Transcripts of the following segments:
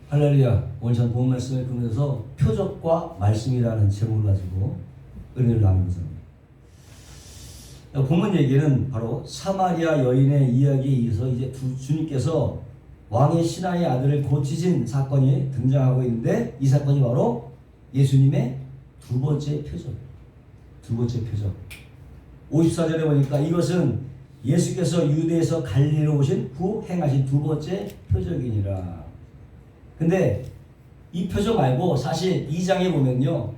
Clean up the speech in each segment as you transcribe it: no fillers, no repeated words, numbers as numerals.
할렐루야. 오늘 전 본 말씀을 끊어서 표적과 말씀이라는 제목을 가지고 은혜를 나누면서 본문 얘기는 바로 사마리아 여인의 이야기에 이어서 이제 주님께서 왕의 신하의 아들을 고치신 사건이 등장하고 있는데, 이 사건이 바로 예수님의 두 번째 표적. 두 번째 표적. 54절에 보니까 이것은 예수께서 유대에서 갈릴리로 오신 후 행하신 두 번째 표적이니라. 근데 이 표적 말고 사실 2장에 보면요,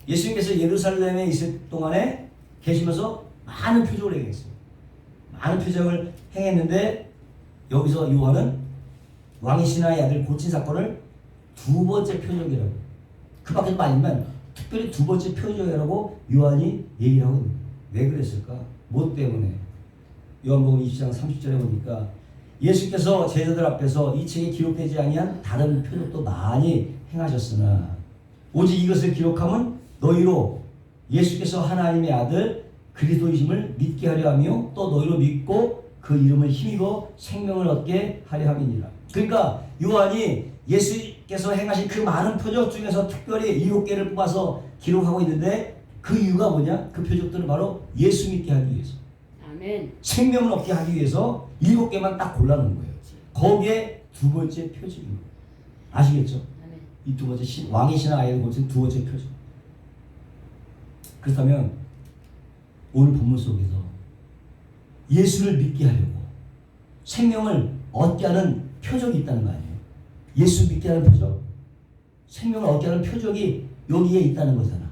예수님께서 예루살렘에 있을 동안에 계시면서 많은 표적을 행했어요. 많은 표적을 행했는데 여기서 요한은 왕의 신하의 아들 고친 사건을 두 번째 표적이라고, 그 밖에도 아니면 특별히 두 번째 표적이라고 요한이 얘기를 하고 있는 거예요. 왜 그랬을까? 뭐 때문에? 요한복음 20장 30절에 보니까 예수께서 제자들 앞에서 이 책에 기록되지 아니한 다른 표적도 많이 행하셨으나 오직 이것을 기록함은 너희로 예수께서 하나님의 아들 그리스도이심을 믿게 하려 하며 또 너희로 믿고 그 이름을 힘입어 생명을 얻게 하려 함이니라. 그러니까 요한이 예수께서 행하신 그 많은 표적 중에서 특별히 7개를 뽑아서 기록하고 있는데, 그 이유가 뭐냐? 그 표적들은 바로 예수 믿게 하기 위해서, 아멘. 생명을 얻게 하기 위해서 7개만 딱 골라놓은 거예요. 거기에 두 번째 표적인 거예요. 아시겠죠? 아멘. 이 두 번째 왕의 신하 아이를 고친 두 번째 표적. 그렇다면 오늘 본문 속에서 예수를 믿게 하려고 생명을 얻게 하는 표적이 있다는 거 아니에요? 예수 믿게 하는 표적, 생명을 얻게 하는 표적이 여기에 있다는 거잖아.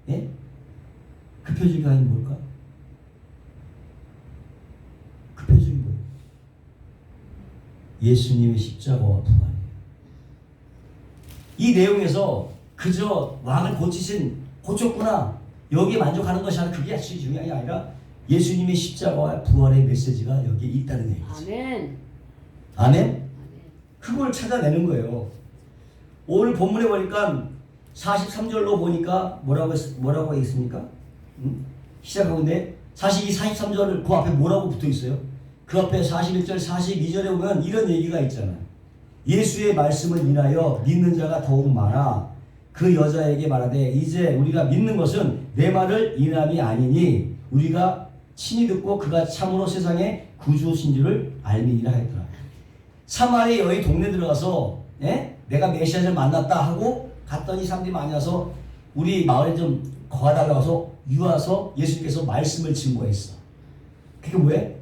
예? 그 표적이 과연 뭘까? 그 표적이 뭐예요? 예수님의 십자가와 부활이에요. 이 내용에서 그저 왕을 고쳤구나, 여기에 만족하는 것이 아니라, 그게 중요한 게 아니라 예수님의 십자가와 부활의 메시지가 여기에 있다는 얘기지. 아멘. 아멘? 그걸 찾아내는 거예요. 오늘 본문에 보니까 43절로 보니까 뭐라고 했습니까? 시작하고 있는데 사실 이 43절 그 앞에 뭐라고 붙어 있어요? 그 앞에 41절, 42절에 보면 이런 얘기가 있잖아. 예수의 말씀을 인하여 믿는 자가 더욱 많아 그 여자에게 말하되 이제 우리가 믿는 것은 내 말을 인함이 아니니 우리가 친히 듣고 그가 참으로 세상의 구주신 줄을 알미니라 했더라. 사마리아 여인 동네 들어가서 내가 메시아를 만났다 하고 갔더니 사람들이 많이 와서 우리 마을에 좀 거하달라고 해서 유와서 예수님께서 말씀을 증거했어. 그게 뭐예요?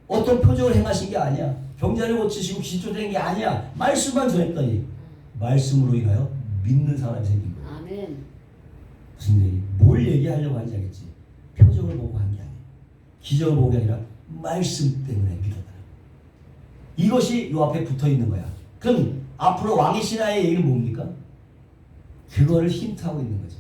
어떤 표적을 행하신 게 아니야. 병자를 고치시고 귀신 쫓아낸 게 아니야. 말씀만 전했더니 말씀으로 인하여 믿는 사람이 생긴 거야. 아멘. 무슨 얘기? 뭘 얘기하려고 하는지 알겠지? 표적을 보고 한 게 아니야. 기적을 보고 게 아니라 말씀 때문에 믿었다. 이것이 요 앞에 붙어 있는 거야. 그럼 앞으로 왕의 신하의 얘기는 뭡니까? 그거를 힌트하고 있는 거지.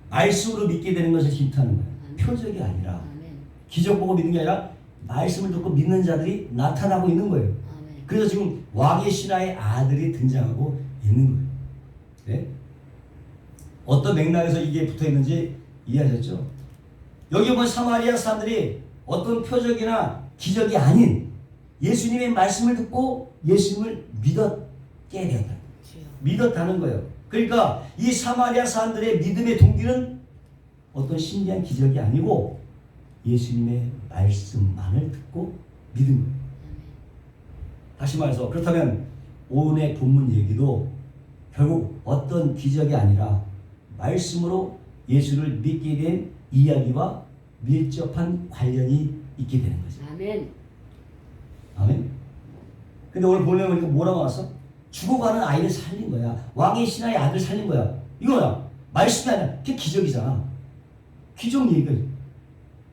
말씀으로 믿게 되는 것을 힌트하는 거야. 표적이 아니라, 아멘. 기적 보고 믿는 게 아니라 말씀을 듣고 믿는 자들이 나타나고 있는 거예요. 아멘. 그래서 지금 왕의 신하의 아들이 등장하고 있는 거예요. 네? 어떤 맥락에서 이게 붙어 있는지 이해하셨죠? 여기 보면 사마리아 사람들이 어떤 표적이나 기적이 아닌 예수님의 말씀을 듣고 예수님을 믿었게 되었다. 믿었다는 거예요. 그러니까 이 사마리아 사람들의 믿음의 동기는 어떤 신비한 기적이 아니고 예수님의 말씀만을 듣고 믿은 거예요. 다시 말해서 그렇다면 오늘의 본문 얘기도 결국 어떤 기적이 아니라 말씀으로 예수를 믿게 된 이야기와 밀접한 관련이 있게 되는 거죠. 아멘. 아멘. 근데 오늘 본문에 보니까 뭐라고 나왔어? 죽어가는 아이를 살린 거야. 왕의 신하의 아들 살린 거야. 이거야. 말씀이 아니라 그게 기적이잖아. 기적 얘기가.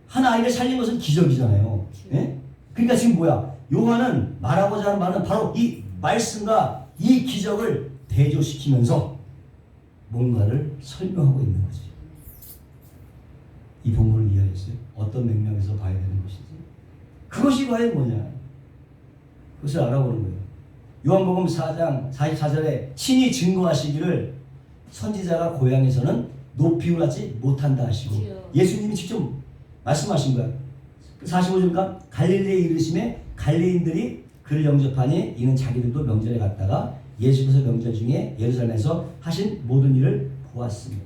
한 아이를 살린 것은 기적이잖아요. 예? 그러니까 지금 뭐야? 요한은 말하고자 하는 말은 바로 이 말씀과 이 기적을 대조시키면서 뭔가를 설명하고 있는 거지. 이 본문을 이해하셨어요? 어떤 맥락에서 봐야 되는 것인지. 그것이 과연 뭐냐? 그것을 알아보는 거예요. 요한복음 4장 44절에 친히 증거하시기를 선지자가 고향에서는 높이고 하지 못한다 하시고 예수님이 직접 말씀하신 거야. 45절이니까 갈릴리에 이르심에 갈릴리인들이 그를 영접하니 이는 자기들도 명절에 갔다가 예수께서 명절 중에 예루살렘에서 하신 모든 일을 보았으며.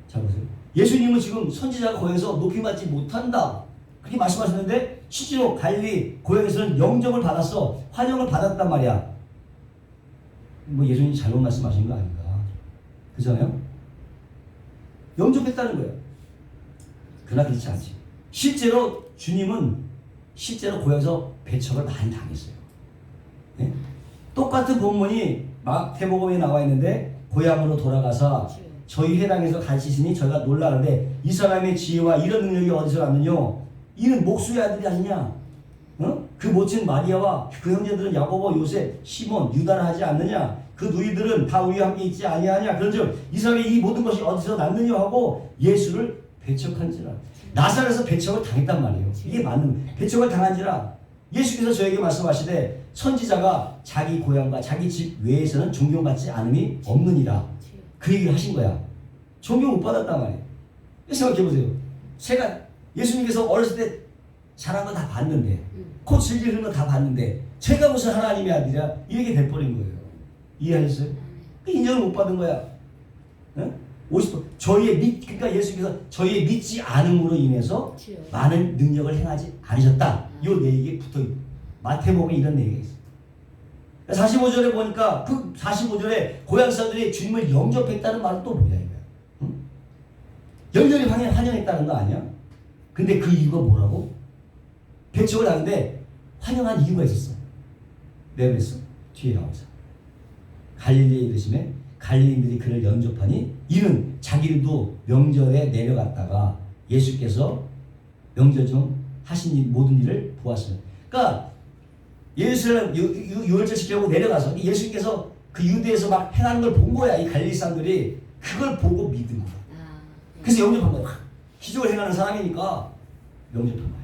자 보세요. 예수님은 지금 선지자가 고향에서 높임받지 못한다 그렇게 말씀하셨는데 실제로 갈릴리 고향에서는 영접을 받았어. 환영을 받았단 말이야. 뭐 예수님이 잘못 말씀하신 거 아닌가. 그렇잖아요. 영접했다는 거예요. 그러나 그렇지 않지. 실제로 주님은 실제로 고향에서 배척을 많이 당했어요. 네? 똑같은 본문이 마태복음에 나와 있는데 고향으로 돌아가서 저희 회당에서 가르치시니 저희가 놀라는데 이 사람의 지혜와 이런 능력이 어디서 났느냐? 이는 목수의 아들이 아니냐? 그 모친 마리아와 그 형제들은 야고보, 요셉, 시몬, 유다라 하지 않느냐? 그 누이들은 다 우리와 함께 있지 아니하냐? 그런즉 이 사람이 이 모든 것이 어디서 났느냐 하고 예수를 배척한지라. 나사렛에서 배척을 당했단 말이에요. 이게 맞는 배척을 당한지라. 예수께서 저에게 말씀하시되 선지자가 자기 고향과 자기 집 외에서는 존경받지 않음이 없느니라. 그 얘기를 하신 거야. 존경 못 받았단 말이에요. 생각해보세요. 제가 예수님께서 어렸을 때 잘한 거 다 봤는데 코 질질 흐르는 거 다 봤는데 제가 무슨 하나님의 아들이야? 이렇게 돼버린 거예요. 이해하셨어요? 인정을 못 받은 거야. 응? 50% 그러니까 예수께서 저희의 믿지 않음으로 인해서 많은 능력을 행하지 않으셨다. 이 내용이 붙어있고 마태복음에 이런 내용이 있어요. 45절에 보니까 그 45절에 고향 사람들이 주님을 영접했다는 말은 또 뭐야 이거야? 응? 열렬히 환영했다는 거 아니야? 근데 그 이유가 뭐라고? 배척을 하는데 환영한 이유가 있었어. 내가 그랬어? 뒤에 나오자. 갈릴리에 이르시매 갈릴리인들이 그를 영접하니 이는 자기들도 명절에 내려갔다가 예수께서 명절 중 하신 모든 일을 보았어요. 그러니까 예루살렘 유월절 지키려고 내려가서 예수님께서 그 유대에서 막 행하는 걸 본 거야. 이 갈릴리 사람들이 그걸 보고 믿은 거야. 그래서 영접한 거야. 기적을 행하는 사람이니까 영접한 거야.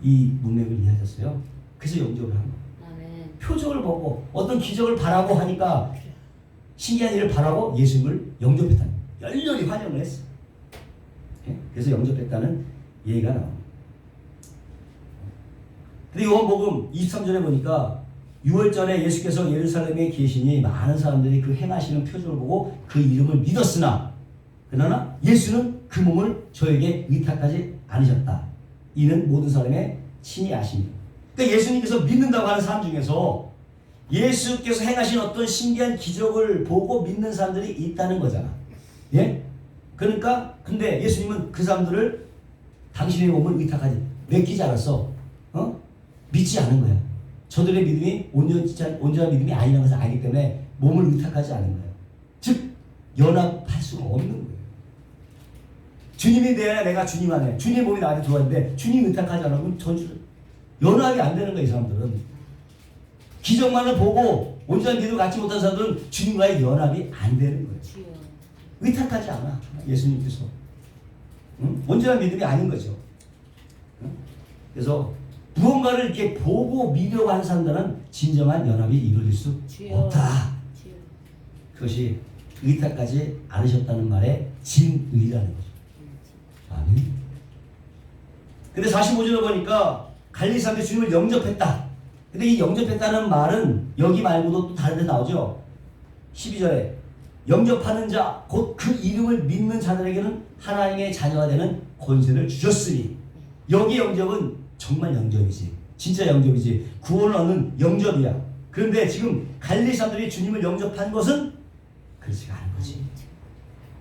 이 문맥을 이해하셨어요? 그래서 영접을 한 거야. 표적을 보고 어떤 기적을 바라고 하니까 신기한 일을 바라고 예수님을 영접했다는 거야. 열렬히 환영을 했어. 그래서 영접했다는 얘기가 나옵니다. 근데 요한복음 23절에 보니까 6월 전에 예수께서 예루살렘에 계시니 많은 사람들이 그 행하시는 표적을 보고 그 이름을 믿었으나 그러나 예수는 그 몸을 저에게 의탁하지 않으셨다. 이는 모든 사람의 친히 아십니다. 그러니까 예수님께서 믿는다고 하는 사람 중에서 예수께서 행하신 어떤 신기한 기적을 보고 믿는 사람들이 있다는 거잖아. 예? 그러니까 근데 예수님은 그 사람들을 당신의 몸을 의탁하지 맡기지 않았어. 믿지 않은 거야. 저들의 믿음이 온전한 믿음이 아니라는 것을 알기 때문에 몸을 의탁하지 않은 거예요. 즉 연합할 수가 없는 거예요. 주님이 내 안에 내가 주님 안에 주님의 몸이 나한테 들어왔는데 주님 의탁하지 않으면 연합이 안 되는 거예요. 이 사람들은 기적만을 보고 온전한 믿음을 갖지 못한 사람들은 주님과의 연합이 안 되는 거예요. 의탁하지 않아 예수님께서. 온전한 믿음이 아닌 거죠. 그래서 무언가를 이렇게 보고 믿으려고 하는 사람들은 진정한 연합이 이루어질 수 없다. 그것이 의탁하지 않으셨다는 말의 진의라는 거죠. 아멘. 근데 45절에 보니까 갈릴리 사람들이 주님을 영접했다. 근데 이 영접했다는 말은 여기 말고도 또 다른 데 나오죠. 12절에 영접하는 자 곧 그 이름을 믿는 자들에게는 하나님의 자녀가 되는 권세를 주셨으니 여기 영접은 정말 영접이지. 진짜 영접이지. 구원을 얻는 영접이야. 그런데 지금 갈릴리 사람들이 주님을 영접한 것은 그렇지가 않은 거지.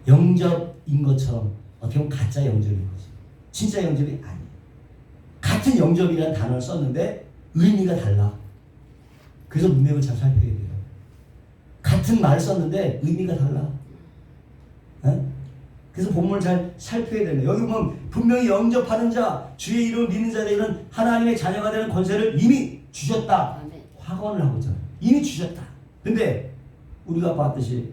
영접인 것처럼 어떻게 보면 가짜 영접인 거지. 진짜 영접이 아니야. 같은 영접이라는 단어를 썼는데 의미가 달라. 그래서 문맥을 잘 살펴야 돼요. 같은 말을 썼는데 의미가 달라. 그래서 본문을 잘 살펴야 되네. 여기 보면 분명히 영접하는 자, 주의 이름을 믿는 자들에게는 하나님의 자녀가 되는 권세를 이미 주셨다. 확언을 하고 있잖아요. 이미 주셨다. 근데 우리가 봤듯이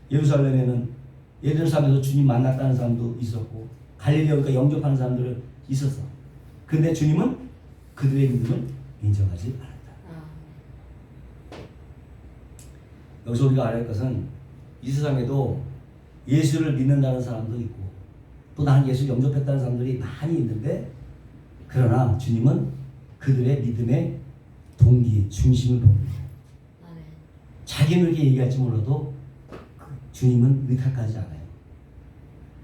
예루살렘에서 주님 만났다는 사람도 있었고 갈릴리가 영접하는 사람들은 있었어. 근데 주님은 그들의 믿음을 인정하지 않았다. 여기서 우리가 알아야 할 것은 이 세상에도 예수를 믿는다는 사람도 있고 또 나는 예수를 영접했다는 사람들이 많이 있는데 그러나 주님은 그들의 믿음의 동기, 중심을 봅니다. 자기는 이렇게 얘기할지 몰라도 주님은 의탁하지 않아요.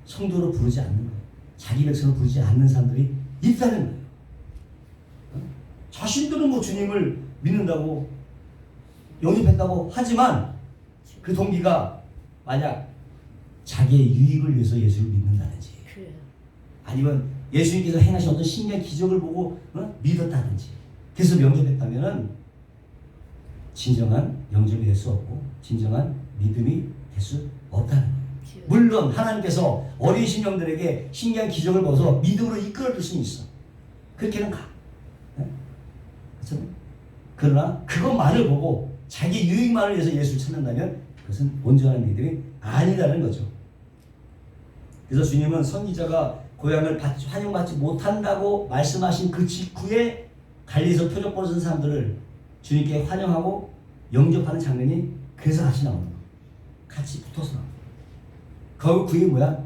성도로 부르지 않는 거예요. 자기 백성을 부르지 않는 사람들이 있다는 거예요. 자신들은 뭐 주님을 믿는다고 영접했다고 하지만 그 동기가 만약 자기의 유익을 위해서 예수를 믿는다든지 아니면 예수님께서 행하신 어떤 신기한 기적을 보고 믿었다든지 그래서 영접했다면 진정한 영접이 될 수 없고 진정한 믿음이 될 수 없다는 거예요. 물론 하나님께서 어린 신령들에게 신기한 기적을 보여서 믿음으로 이끌어줄 수는 있어. 그렇게는 가. 그렇죠? 그러나 그것만을 보고 자기 유익만을 위해서 예수를 찾는다면 그것은 온전한 믿음이 아니라는 거죠. 그래서 주님은 선지자가 고향을 환영받지 못한다고 말씀하신 그 직후에 갈릴리에서 표적 벌어진 사람들을 주님께 환영하고 영접하는 장면이 그래서 같이 나오는 거예요. 같이 붙어서 나오는 거예요. 그게 뭐야?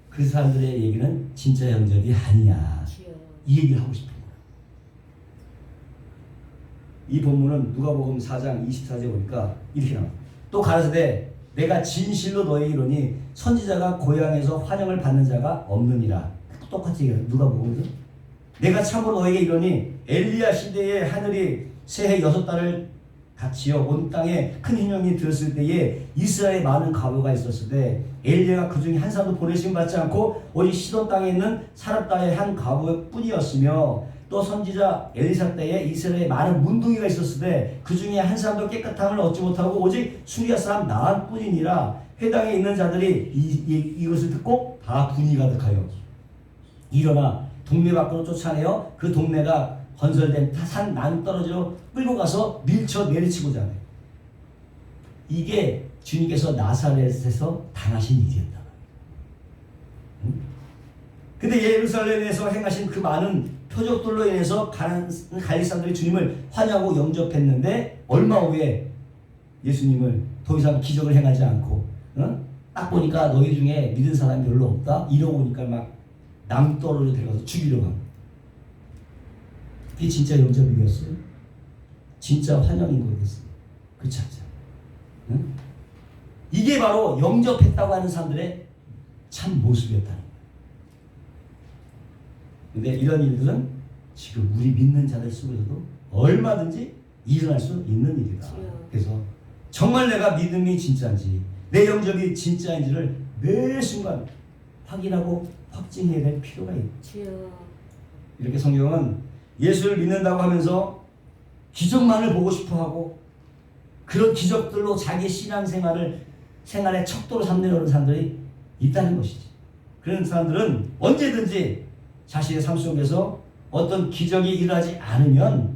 그 사람들의 얘기는 진짜 영접이 아니야. 이 얘기를 하고 싶은 거예요. 이 본문은 누가복음 4장 24절에 보니까 이렇게 나와요. 또 가라사대 내가 진실로 너에게 이르노니 선지자가 고향에서 환영을 받는 자가 없느니라. 똑같이 얘기해요. 누가복음에서 내가 참으로 너에게 이르노니 엘리야 시대에 하늘이 새해 6달을 같이요 온 땅에 큰 hin형이 들었을 때에 이스라엘에 많은 과부가 있었을 때 엘리야가 그 중에 한 사람도 보내심 받지 않고 오직 시돈 땅에 있는 사렙다의 한 과부뿐이었으며 또 선지자 엘리사 때에 이스라엘에 많은 문둥이가 있었을 때 그 중에 한 사람도 깨끗함을 얻지 못하고 오직 수리아 사람 나한 뿐이니라. 회당에 있는 자들이 이것을 듣고 다 분이 가득하여 일어나 동네 밖으로 쫓아내어 그 동네가 건설된 산 낭떠러지로 끌고 가서 밀쳐 내리치고자 하네. 이게 주님께서 나사렛에서 당하신 일이었다. 근데 예루살렘에서 행하신 그 많은 표적들로 인해서 갈릴리 사람들이 주님을 환영하고 영접했는데 얼마 후에 예수님을 더 이상 기적을 행하지 않고 딱 보니까 너희 중에 믿은 사람이 별로 없다 이러고 보니까 막 낭떠러지로 데려가서 죽이려고 합니다. 그게 진짜 영접이었어요? 진짜 환영인 거겠어요? 그렇지 않죠? 응? 이게 바로 영접했다고 하는 사람들의 참 모습이었다는 거예요. 근데 이런 일들은 지금 우리 믿는 자들 속에서도 얼마든지 일어날 수 있는 일이다. 그래서 정말 내가 믿음이 진짜인지 내 영접이 진짜인지를 매 순간 확인하고 확증해야 될 필요가 있죠. 이렇게 성경은 예수를 믿는다고 하면서 기적만을 보고 싶어하고 그런 기적들로 자기 신앙생활의 척도로 삼으려는 사람들이 있다는 것이지. 그런 사람들은 언제든지 자신의 삶 속에서 어떤 기적이 일어나지 않으면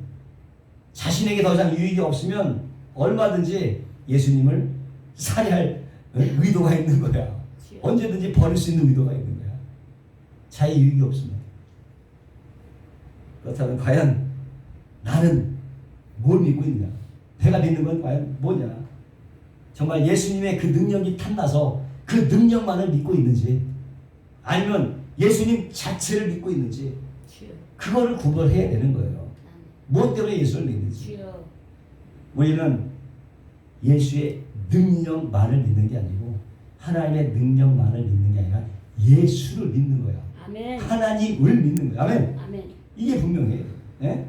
자신에게 더 이상 유익이 없으면 얼마든지 예수님을 살해할 의도가 있는 거야. 언제든지 버릴 수 있는 의도가 있는 거야. 자기 유익이 없으면. 그렇다면 과연 나는 뭘 믿고 있느냐? 내가 믿는 건 과연 뭐냐? 정말 예수님의 그 능력이 탐나서 그 능력만을 믿고 있는지 아니면 예수님 자체를 믿고 있는지 그거를 구별해야 되는 거예요. 무엇 때문에 예수를 믿는지. 우리는 예수의 능력만을 믿는 게 아니고 하나님의 능력만을 믿는 게 아니라 예수를 믿는 거야. 아멘. 하나님을 믿는 거야. 아멘. 아멘. 이게 분명해요. 예?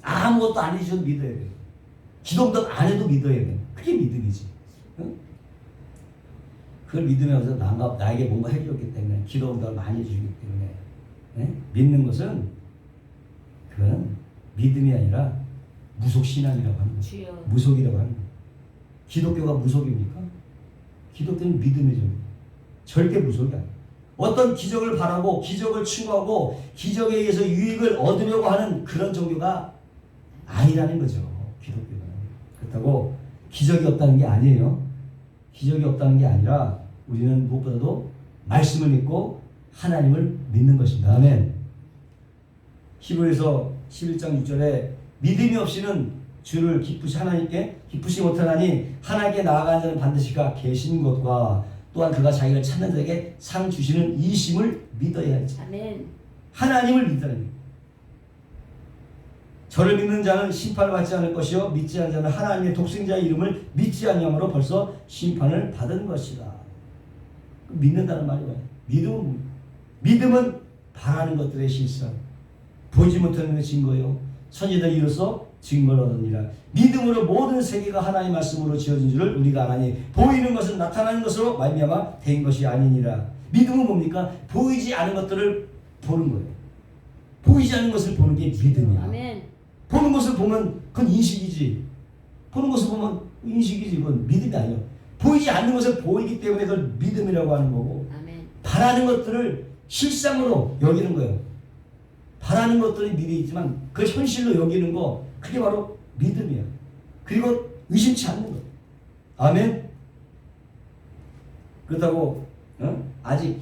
아무것도 안 해줘도 믿어야 돼요. 기도도 안 해도 믿어야 돼요. 그게 믿음이지. 응? 그걸 믿으면서 나에게 뭔가 해주기 때문에 기도를 많이 해주기 때문에 예? 믿는 것은 그거는 믿음이 아니라 무속신앙이라고 하는 거예요. 무속이라고 하는 거예요. 기독교가 무속입니까? 기독교는 믿음이죠. 절대 무속이 아니에요. 어떤 기적을 바라고 기적을 추구하고 기적에 의해서 유익을 얻으려고 하는 그런 종교가 아니라는 거죠. 기독교는. 그렇다고 기적이 없다는 게 아니에요. 기적이 없다는 게 아니라 우리는 무엇보다도 말씀을 믿고 하나님을 믿는 것입니다. 아멘. 히브리서 11장 6절에 믿음이 없이는 주를 하나님께 기쁘시 못하나니 하나님께 나아가는 자는 반드시 그가 계신 것과 또한 그가 자기를 찾는 자에게 상 주시는 이심을 믿어야 하지. 아멘. 하나님을 믿다는 거예요. 저를 믿는 자는 심판을 받지 않을 것이요 믿지 않는 자는 하나님의 독생자의 이름을 믿지 아니함으로 벌써 심판을 받은 것이다. 믿는다는 말이 뭐예요? 믿음은 바라는 것들의 실상, 보이지 못하는 것의 증거요 선지자들 이로써 증거를 얻으니라. 믿음으로 모든 세계가 하나님의 말씀으로 지어진 줄을 우리가 아나니 보이는 것은 나타나는 것으로 말미암아 된 것이 아니니라. 믿음은 뭡니까? 보이지 않은 것들을 보는 거예요. 보이지 않는 것을 보는 게 믿음이야. 아멘. 보는 것을 보면 그건 인식이지. 보는 것을 보면 인식이지. 그건 믿음이 아니야. 보이지 않는 것을 보이기 때문에 그걸 믿음이라고 하는 거고, 아멘. 바라는 것들을 실상으로 여기는 거예요. 바라는 것들이 믿음이지만 그 현실로 여기는 거, 그게 바로 믿음이야. 그리고 의심치 않는 거. 아멘. 그렇다고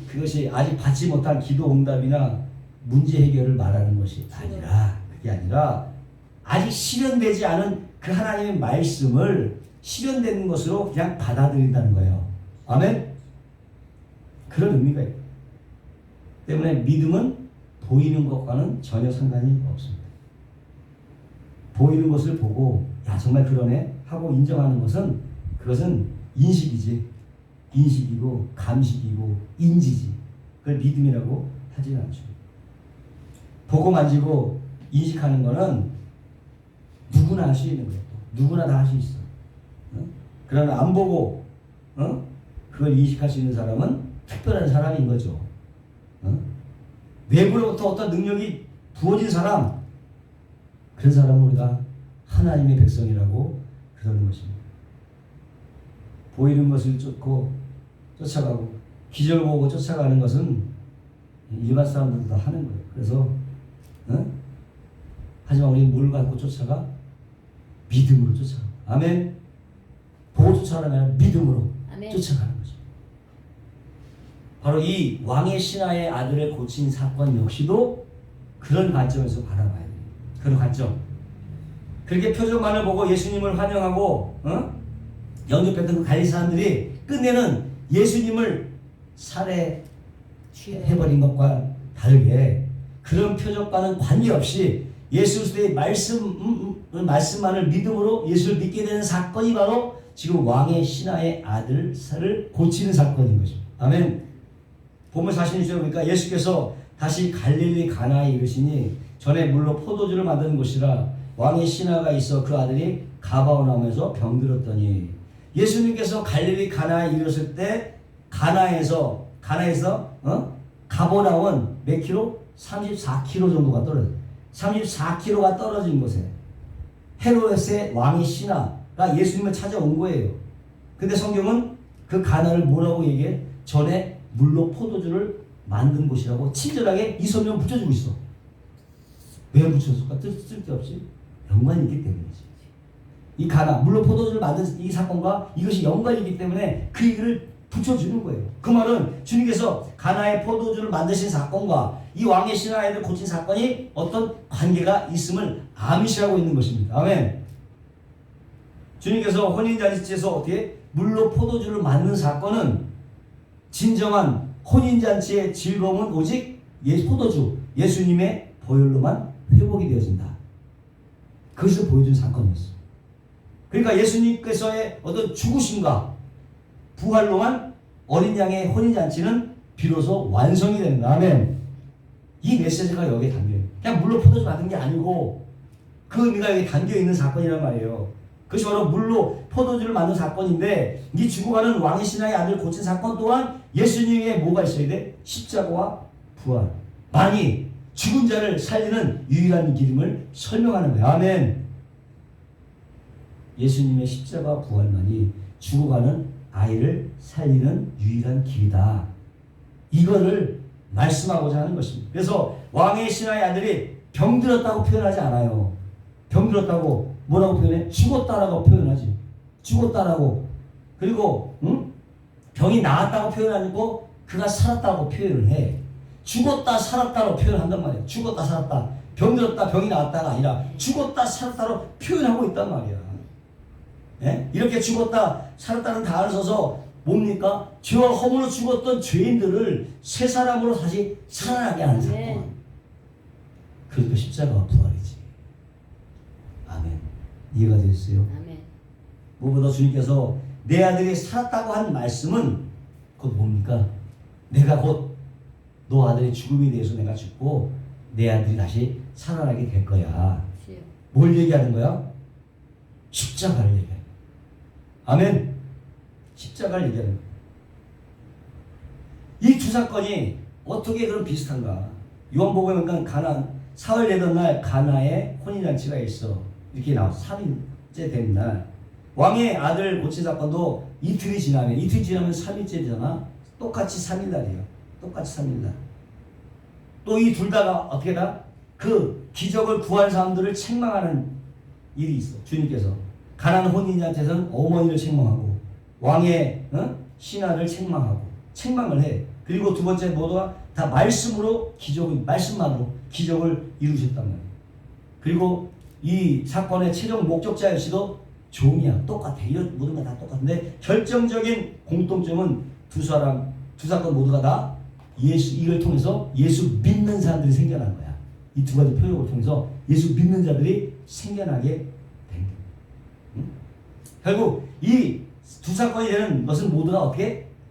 그것이 아직 받지 못한 기도 응답이나 문제 해결을 말하는 것이 아니라, 그게 아니라 아직 실현되지 않은 그 하나님의 말씀을 실현되는 것으로 그냥 받아들인다는 거예요. 아멘. 그런 의미가 있고, 때문에 믿음은 보이는 것과는 전혀 상관이 없습니다. 보이는 것을 보고 야 정말 그러네 하고 인정하는 것은, 그것은 인식이지. 인식이고 감식이고 인지지. 그걸 믿음이라고 하지는 않죠. 보고 만지고 인식하는 거는 누구나 할 수 있는 거예요. 누구나 다 할 수 있어. 그러나 안 보고 그걸 인식할 수 있는 사람은 특별한 사람인 거죠. 외부로부터 어떤 능력이 부어진 사람, 그런 사람은 우리가 하나님의 백성이라고 그러는 것입니다. 보이는 것을 쫓아가고 기절 보고 쫓아가는 것은 일반 사람들도 다 하는 거예요. 그래서 하지만 우리는 뭘 갖고 쫓아가? 믿음으로 쫓아가. 아멘. 보고 쫓아가는 게 아니라 믿음으로 아멘. 쫓아가는 거죠. 바로 이 왕의 신하의 아들을 고친 사건 역시도 그런 관점에서 바라봐야 돼요. 그런 관점. 그렇게 표정만을 보고 예수님을 환영하고 영접했던 그 갈릴리 사람들이 끝내는 예수님을 살해해버린 것과 다르게 그런 표정과는 관계없이 예수 그리스도의 말씀만을 믿음으로 예수를 믿게 되는 사건이 바로 지금 왕의 신하의 아들을 고치는 사건인 것입니다. 아멘. 보면 46절에 보니까 예수께서 다시 갈릴리 가나에 이르시니 전에 물로 포도주를 만드는 곳이라 왕의 신하가 있어 그 아들이 가버나움에서 병들었더니, 예수님께서 갈릴리 가나에 이르렀을 때 가나에서 가버나움은 몇 킬로? 34킬로 정도가 떨어져. 34킬로가 떨어진 곳에 헤로데스의 왕의 신하가 예수님을 찾아온 거예요. 근데 성경은 그 가나를 뭐라고 얘기해? 전에 물로 포도주를 만든 곳이라고 친절하게 이 설명을 붙여주고 있어. 왜 붙였을까? 쓸데없이 연관이 있기 때문이지. 이 가나, 물로 포도주를 만든 이 사건과 이것이 연관이 있기 때문에 그 얘기를 붙여주는 거예요. 그 말은 주님께서 가나의 포도주를 만드신 사건과 이 왕의 신하를 고친 사건이 어떤 관계가 있음을 암시하고 있는 것입니다. 아멘. 주님께서 혼인잔치에서 어떻게 물로 포도주를 만든 사건은 진정한 혼인잔치의 즐거움은 오직 포도주, 예수님의 보혈로만 회복이 되어진다. 그것을 보여준 사건이었어. 그러니까 예수님께서의 어떤 죽으심과 부활로만 어린 양의 혼인잔치는 비로소 완성이 된다. 아멘. 이 메시지가 여기에 담겨요. 그냥 물로 포도주 만든 게 아니고 그 의미가 여기 담겨있는 사건이란 말이에요. 그것이 바로 물로 포도주를 만든 사건인데, 이 죽어가는 왕의 신하의 아들 고친 사건 또한 예수님의 뭐가 있어야 돼? 십자가와 부활. 만이 죽은 자를 살리는 유일한 길임을 설명하는 거예요. 아멘. 예수님의 십자가 부활만이 죽어가는 아이를 살리는 유일한 길이다. 이거를 말씀하고자 하는 것입니다. 그래서 왕의 신하의 아들이 병들었다고 표현하지 않아요. 병들었다고 뭐라고 표현해? 죽었다라고 표현하지. 죽었다라고. 그리고 병이 나았다고 표현하고 그가 살았다고 표현을 해. 죽었다 살았다로 표현한단 말이야. 죽었다 살았다. 병들었다 병이 나았다가 아니라 죽었다 살았다로 표현하고 있단 말이야. 예? 이렇게 죽었다 살았다는 단어를 써서 뭡니까? 죄와 허물로 죽었던 죄인들을 새 사람으로 다시 살아나게 하는 사건. 그러니까 십자가와 부활이지. 이해가 되셨어요? 아멘. 무엇보다 주님께서 내 아들이 살았다고 한 말씀은 곧 뭡니까? 내가 곧 너 아들의 죽음에 대해서 내가 죽고 내 아들이 다시 살아나게 될 거야. 주여. 뭘 얘기하는 거야? 십자가를 얘기하는 거야. 아멘. 십자가를 얘기하는 거야. 이 두 사건이 어떻게 그런 비슷한가? 요한복음에 보면 가나 사흘 되던 날 가나에 혼인잔치가 있어. 이렇게 나와. 3일째 된 날. 왕의 아들 고치 사건도 이틀이 지나면 3일째잖아. 똑같이 3일날이에요. 똑같이 3일날. 또 이 둘 다가 어떻게 다? 그 기적을 구한 사람들을 책망하는 일이 있어. 주님께서 가나안 혼인잔치에서는 어머니를 책망하고 왕의 신하를 책망을 해. 그리고 두 번째 모두가 다 말씀으로 말씀만으로 기적을 이루셨단 말이에요. 그리고 이 사건의 최종 목적자 역시도 종이야. 똑같아. 이런 모든 거 다 똑같은데 결정적인 공통점은 두 사건 모두가 다 이걸 통해서 예수 믿는 사람들이 생겨난 거야. 이 두 가지 표적을 통해서 예수 믿는 자들이 생겨나게 된 거야. 응? 결국 이 두 사건이 되는 것은 모두가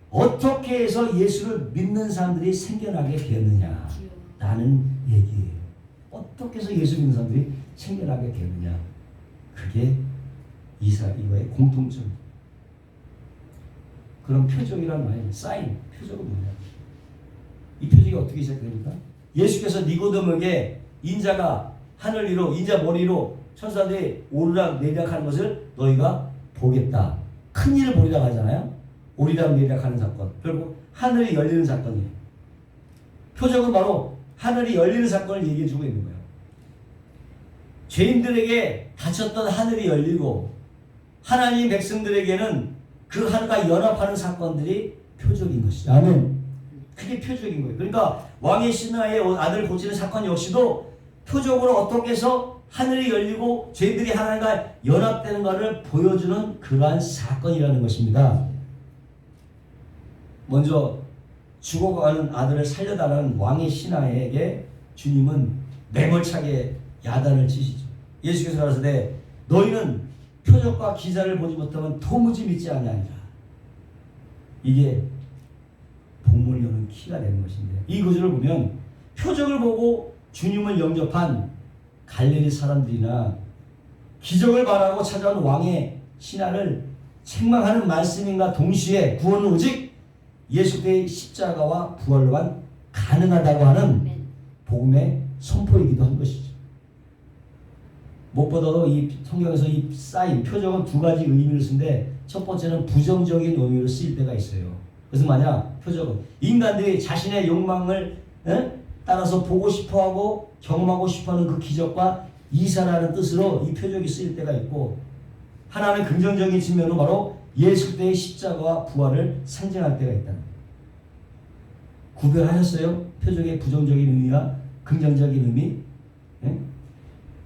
어떻게 해서 예수를 믿는 사람들이 생겨나게 되었느냐라는 얘기예요. 어떻게 해서 예수 믿는 사람들이 생겨나게 되느냐. 그게 이거의 공통점. 그런 표적이란 말이에요. 사인, 표적은 뭐냐? 이 표적이 어떻게 시작됩니까? 예수께서 니고데모에게 인자가 하늘 위로, 인자 머리로 천사들이 오르락 내리락 하는 것을 너희가 보겠다. 큰 일을 보리라 하잖아요. 오리락 내리락 하는 사건. 결국 하늘이 열리는 사건이에요. 표적은 바로 하늘이 열리는 사건을 얘기해 주고 있는 거예요. 죄인들에게 닫혔던 하늘이 열리고 하나님 백성들에게는 그 하늘과 연합하는 사건들이 표적인 것이죠. 아멘. 그게 표적인 거예요. 그러니까 왕의 신하의 아들 고치는 사건 역시도 표적으로 어떻게 해서 하늘이 열리고 죄인들이 하나님과 연합되는 것을 보여주는 그러한 사건이라는 것입니다. 먼저 죽어가는 아들을 살려달라는 왕의 신하에게 주님은 매몰차게 야단을 치시죠. 예수께서 가라사대 너희는 표적과 기사를 보지 못하면 도무지 믿지 아니하리라. 이게 복문을 여는 키가 되는 것인데 이 구절을 보면 표적을 보고 주님을 영접한 갈릴리 사람들이나 기적을 바라고 찾아온 왕의 신하를 책망하는 말씀인가 동시에 구원은 오직 예수 그리스도의 십자가와 부활로만 가능하다고 하는 복음의 선포이기도 한 것이죠. 무엇보다도 이 성경에서 이 사인, 표적은 두 가지 의미를 쓰는데 첫 번째는 부정적인 의미로 쓰일 때가 있어요. 그래서 만약 표적은 인간들이 자신의 욕망을 따라서 보고 싶어하고 경험하고 싶어하는 그 기적과 이사라는 뜻으로 이 표적이 쓰일 때가 있고 하나는 긍정적인 측면으로 바로 예수 그리스도의 십자가와 부활을 상징할 때가 있다. 구별하셨어요? 표적의 부정적인 의미와 긍정적인 의미?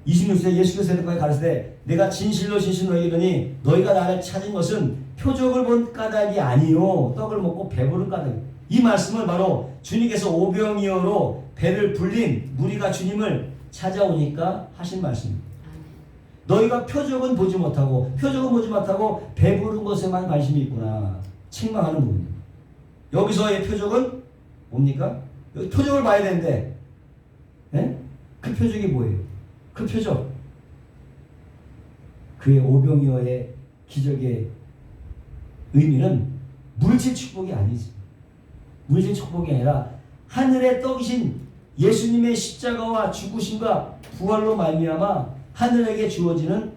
26세 예수께서 대답하여 가르치되 내가 진실로 너희에게 이르노니 너희가 나를 찾은 것은 표적을 본 까닭이 아니요 떡을 먹고 배부른 까닭. 이 말씀은 바로 주님께서 오병이어로 배를 불린 무리가 주님을 찾아오니까 하신 말씀입니다. 너희가 표적은 보지 못하고 배부른 것에만 관심이 있구나. 책망하는 부분입니다. 여기서의 표적은 뭡니까? 표적을 봐야 되는데 그 표적이 뭐예요? 그 표적 그의 오병이어의 기적의 의미는 물질 축복이 아니지. 물질 축복이 아니라 하늘의 떡이신 예수님의 십자가와 죽으심과 부활로 말미암아 하늘에게 주어지는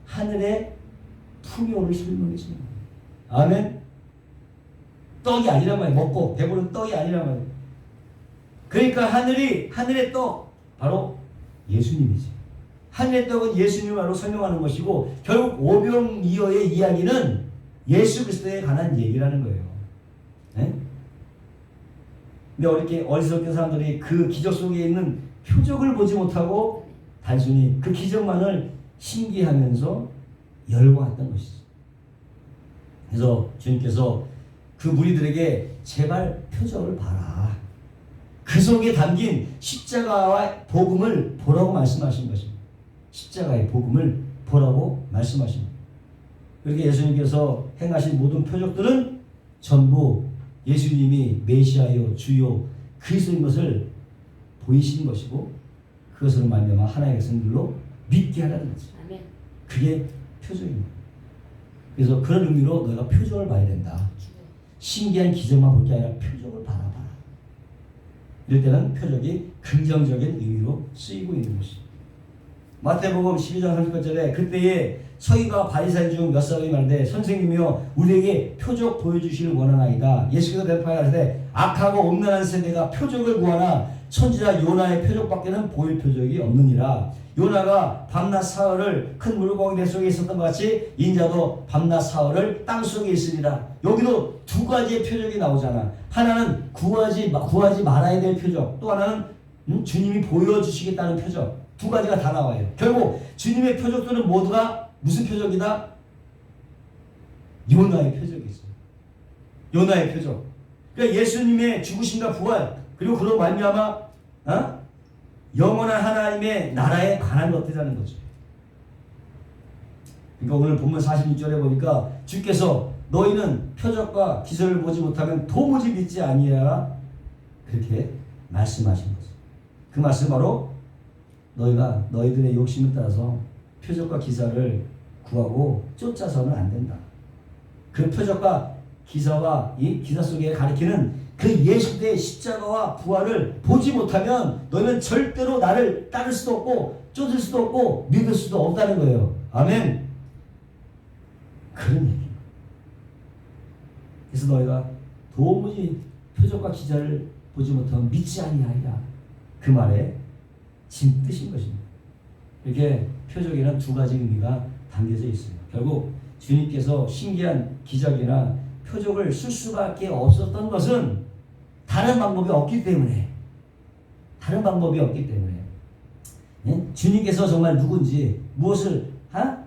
하늘의 풍요를 설명해 주는 거예요. 아멘. 떡이 아니란 말이에요. 먹고 배부른 떡이 아니란 말이에요. 그러니까 하늘의 떡 바로 예수님이지. 하늘의 떡은 예수님으로 설명하는 것이고 결국 오병이어의 이야기는 예수 그리스도에 관한 얘기라는 거예요. 네? 근데 어리석은 사람들이 그 기적 속에 있는 표적을 보지 못하고 단순히 그 기적만을 신기하면서 열광했던 것이죠. 그래서 주님께서 그 무리들에게 제발 표적을 봐라. 그 속에 담긴 십자가와 복음을 보라고 말씀하신 것입니다. 십자가의 복음을 보라고 말씀하십니다. 그렇게 예수님께서 행하신 모든 표적들은 전부 예수님이 메시아요 주요 그리스도인 것을 보이시는 것이고 그것으로 말미암아 하나님의 백성들로 믿게 하라는 거죠. 그게 표적입니다. 그래서 그런 의미로 너희가 표적을 봐야 된다. 신기한 기적만 볼 게 아니라 표적을 바라봐라. 이럴 때는 표적이 긍정적인 의미로 쓰이고 있는 것입니다. 마태복음 12장 30절에 그때에 서기관 바리새인 중 몇 사람이 말하되 선생님이여 우리에게 표적 보여주시길 원하나이다. 예수께서 대답하시되 악하고 음란한 세대가 표적을 구하나 선지자 요나의 표적밖에는 보일 표적이 없느니라. 요나가 밤낮 사흘을 큰 물고기 뱃속에 있었던 것 같이 인자도 밤낮 사흘을 땅속에 있으리라. 여기도 두 가지의 표적이 나오잖아. 하나는 구하지 말아야 될 표적, 또 하나는 주님이 보여주시겠다는 표적. 두 가지가 다 나와요. 결국 주님의 표적들은 모두가 무슨 표적이다? 요나의 표적이 있어요. 요나의 표적. 그러니까 예수님의 죽으심과 부활, 그리고 그로 말미암아 영원한 하나님의 나라에 관한 것들이라는 거죠. 그러니까 오늘 본문 46절에 보니까 주께서 너희는 표적과 기술을 보지 못하면 도무지 믿지 아니하라 그렇게 말씀하신 거죠. 그 말씀 바로 너희가 너희들의 욕심을 따라서 표적과 기사를 구하고 쫓아서는 안 된다. 그 표적과 기사와 이 기사 속에 가리키는 그 예수 그리스도의 십자가와 부활을 보지 못하면 너희는 절대로 나를 따를 수도 없고 쫓을 수도 없고 믿을 수도 없다는 거예요. 아멘. 그런 얘기. 그래서 너희가 도무지 표적과 기사를 보지 못하면 믿지 아니하리라. 그 말에 진 뜻인 것입니다. 이렇게 표적에는 두 가지 의미가 담겨져 있어요. 결국 주님께서 신기한 기적이나 표적을 쓸 수밖에 없었던 것은 다른 방법이 없기 때문에 예? 주님께서 정말 누군지 무엇을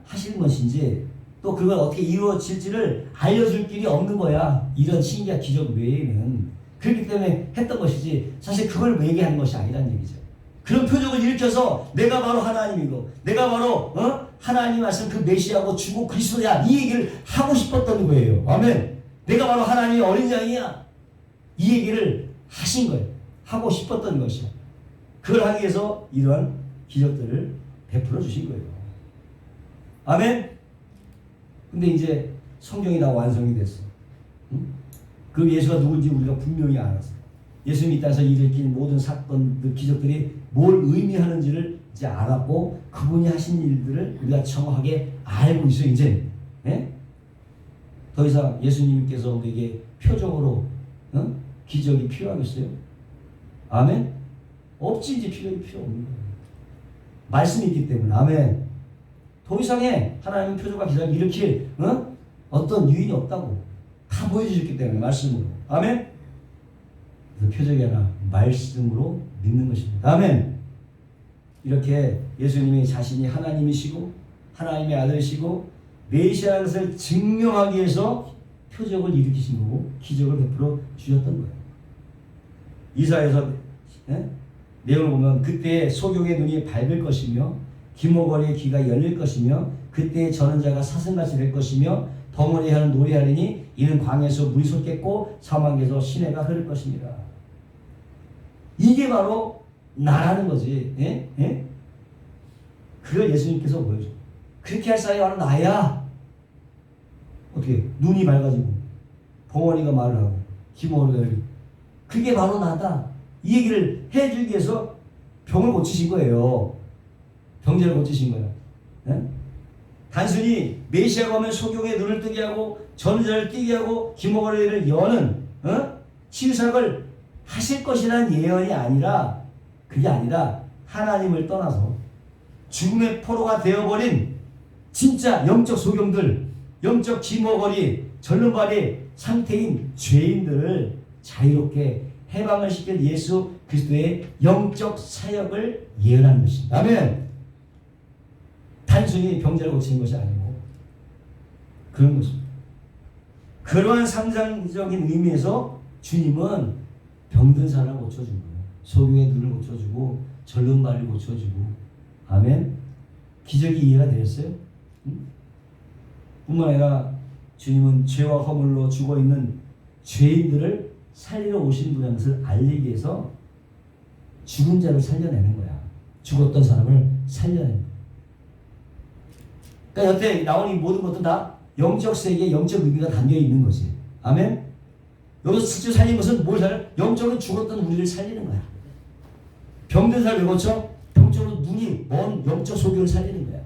하시는 것인지 또 그걸 어떻게 이루어질지를 알려줄 길이 없는 거야. 이런 신기한 기적 외에는. 그렇기 때문에 했던 것이지 사실 그걸 얘기하는 것이 아니라는 얘기죠. 그런 표적을 일으켜서 내가 바로 하나님이고 내가 바로 하나님 말씀 그 메시아고 주고 그리스도야 이 얘기를 하고 싶었던 거예요. 아멘. 내가 바로 하나님의 어린 양이야 이 얘기를 하신 거예요. 하고 싶었던 것이야. 그걸 하기 위해서 이러한 기적들을 베풀어 주신 거예요. 아멘. 근데 이제 성경이 다 완성이 됐어. 그 예수가 누군지 우리가 분명히 알았어. 예수님이 이 땅에서 일으킨 모든 사건들, 기적들이 뭘 의미하는지를 이제 알았고 그분이 하신 일들을 우리가 정확하게 알고 있어요. 이제 더 이상 예수님께서 우리에게 표적으로 기적이 필요하겠어요? 아멘? 없지. 이제 필요 없는 거예요. 말씀이 있기 때문에. 아멘. 더 이상의 하나님의 표적과 기적을 일으킬 어떤 유인이 없다고 다 보여주셨기 때문에 말씀으로. 아멘. 그 표적이 아니라 말씀으로 믿는 것입니다. 아멘. 이렇게 예수님이 자신이 하나님이시고 하나님의 아들이시고 메시아라는 것을 증명하기 위해서 표적을 일으키신 거고 기적을 베풀어 주셨던 거예요. 이사야서 내용을 보면 그때 소경의 눈이 밝을 것이며 기모거리의 귀가 열릴 것이며 그때 저는 자가 사슴같이 될 것이며 덩어리하는 노래하리니 이는 광야에서 물이 솟겠고 사막에서 시내가 흐를 것입니다. 이게 바로 나라는 거지. 그걸 예수님께서 보여줘. 그렇게 할 사람이 바로 나야. 어떻게 눈이 밝아지고 벙어리가 말을 하고 기모거리가 열리고 그게 바로 나다. 이 얘기를 해주기 위해서 병을 고치신 거예요. 병자를 고치신 거야. 단순히 메시아가 오면 소경의 눈을 뜨게 하고 전자를 뜨게 하고 기모거리를 여는 치유사역을 하실 것이라는 예언이 아니라 그게 아니라 하나님을 떠나서 죽음의 포로가 되어버린 진짜 영적 소경들, 영적 기모거리, 절름발이 상태인 죄인들을 자유롭게 해방을 시킬 예수 그리스도의 영적 사역을 예언하는 것입니다. 아멘. 단순히 병자를 고치는 것이 아니고 그런 것입니다. 그러한 상상적인 의미에서 주님은 병든 사람을 고쳐준 거예요. 소경의 눈을 고쳐주고 절름발을 고쳐주고 아멘. 기적이 이해가 되었어요? 뿐만 아니라 주님은 죄와 허물로 죽어있는 죄인들을 살리러 오신 분이라는 것을 알리기 위해서 죽은 자를 살려내는 거야. 죽었던 사람을 살려내는 거야. 그러니까 여태 나온 이 모든 것도 다 영적 세계에 영적 의미가 담겨 있는 거지. 아멘? 여기서 직접 살린 것은 뭘 살려? 영적으로 죽었던 우리를 살리는 거야. 병든 사람 왜 고쳐? 병적으로 눈이 먼 영적 소경을 살리는 거야.